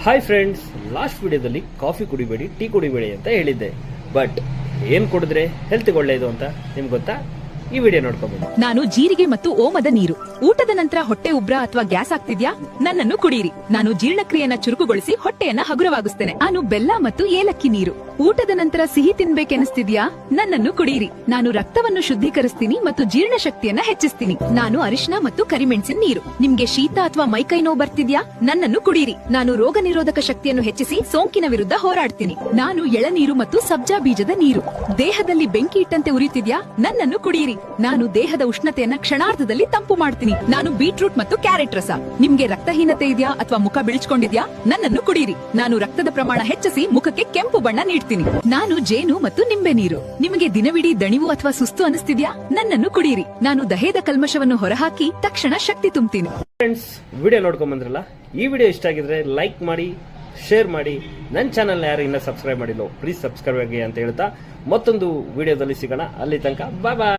Hi friends, last ವಿಡಿಯೋದಲ್ಲಿ coffee ಕುಡಿಬೇಡಿ, tea ಕುಡಿಬೇಡಿ ಅಂತ ಹೇಳಿದ್ದೆ. ಬಟ್ ಏನ್ ಕುಡಿದ್ರೆ ಹೆಲ್ತ್ಗೆ ಒಳ್ಳೆಯದು ಅಂತ ನಿಮ್ಗೆ ಗೊತ್ತಾ? ಈ ವಿಡಿಯೋ ನೋಡ್ಕೊಬೋದು. ನಾನು ಜೀರಿಗೆ ಮತ್ತು ಓಮದ ನೀರು. ಊಟದ ನಂತರ ಹೊಟ್ಟೆ ಉಬ್ರ ಅಥವಾ ಗ್ಯಾಸ್ ಆಗ್ತಿದ್ಯಾ? ನನ್ನನ್ನು ಕುಡಿಯಿರಿ. ನಾನು ಜೀರ್ಣಕ್ರಿಯೆಯನ್ನ ಚುರುಕುಗೊಳಿಸಿ ಹೊಟ್ಟೆಯನ್ನ ಹಗುರವಾಗಿಸ್ತೇನೆ. ನಾನು ಬೆಲ್ಲ ಮತ್ತು ಏಲಕ್ಕಿ ನೀರು. ಊಟದ ನಂತರ ಸಿಹಿ ತಿನ್ಬೇಕೆನಿಸ್ತಿದ್ಯಾ? ನನ್ನನ್ನು ಕುಡಿಯಿರಿ. ನಾನು ರಕ್ತವನ್ನು ಶುದ್ಧೀಕರಿಸ್ತೀನಿ ಮತ್ತು ಜೀರ್ಣ ಶಕ್ತಿಯನ್ನ ಹೆಚ್ಚಿಸ್ತೀನಿ. ನಾನು ಅರಿಶಿನ ಮತ್ತು ಕರಿಮೆಣಸಿನ ನೀರು. ನಿಮ್ಗೆ ಶೀತ ಅಥವಾ ಮೈಕೈ ನೋವು ಬರ್ತಿದ್ಯಾ? ನನ್ನನ್ನು ಕುಡಿಯಿರಿ. ನಾನು ರೋಗ ನಿರೋಧಕ ಶಕ್ತಿಯನ್ನು ಹೆಚ್ಚಿಸಿ ಸೋಂಕಿನ ವಿರುದ್ಧ ಹೋರಾಡ್ತೀನಿ. ನಾನು ಎಳನೀರು ಮತ್ತು ಸಬ್ಜಾ ಬೀಜದ ನೀರು. ದೇಹದಲ್ಲಿ ಬೆಂಕಿ ಇಟ್ಟಂತೆ ಉರಿತಿದ್ಯಾ? ನನ್ನನ್ನು ಕುಡಿಯಿರಿ. ನಾನು ದೇಹದ ಉಷ್ಣತೆಯನ್ನ ಕ್ಷಣಾರ್ಧದಲ್ಲಿ ತಂಪು ಮಾಡ್ತೀನಿ. ನಾನು ಬೀಟ್ರೂಟ್ ಮತ್ತು ಕ್ಯಾರೆಟ್ ರಸ. ನಿಮ್ಗೆ ರಕ್ತಹೀನತೆ ಇದೆಯಾ ಅಥವಾ ಮುಖ ಬಿಳಿಸ್ಕೊಂಡಿದ್ಯಾ? ನನ್ನನ್ನು ಕುಡಿಯಿರಿ. ನಾನು ರಕ್ತದ ಪ್ರಮಾಣ ಹೆಚ್ಚಿಸಿ ಮುಖಕ್ಕೆ ಕೆಂಪು ಬಣ್ಣ ನೀಡ್ತೀನಿ. ನಾನು ಜೇನು ಮತ್ತು ನಿಂಬೆ ನೀರು. ನಿಮಗೆ ದಿನವಿಡೀ ದಣಿವು ಅಥವಾ ಸುಸ್ತು ಅನಿಸ್ತಿದ್ಯಾ? ನನ್ನನ್ನು ಕುಡಿಯಿರಿ. ನಾನು ದಹೇದ ಕಲ್ಮಶವನ್ನು ಹೊರಹಾಕಿ ತಕ್ಷಣ ಶಕ್ತಿ ತುಂಬ್ತೀನಿ. ಫ್ರೆಂಡ್ಸ್, ವಿಡಿಯೋ ನೋಡ್ಕೊಂಡ್ ಬಂದ್ರಲ್ಲ, ಈ ವಿಡಿಯೋ ಇಷ್ಟ ಆಗಿದ್ರೆ ಲೈಕ್ ಮಾಡಿ, ಶೇರ್ ಮಾಡಿ. ನನ್ನ ಚಾನಲ್ ಯಾರು ಇನ್ನೂ ಸಬ್ಸ್ಕ್ರೈಬ್ ಮಾಡಿಲ್ಲ, ಪ್ಲೀಸ್ ಸಬ್ಸ್ಕ್ರೈಬ್ ಆಗಿ ಅಂತ ಹೇಳ್ತಾ ಮತ್ತೊಂದು ವಿಡಿಯೋದಲ್ಲಿ ಸಿಗೋಣ. ಅಲ್ಲಿ ತನಕ ಬಾಯ್ ಬಾಯ್.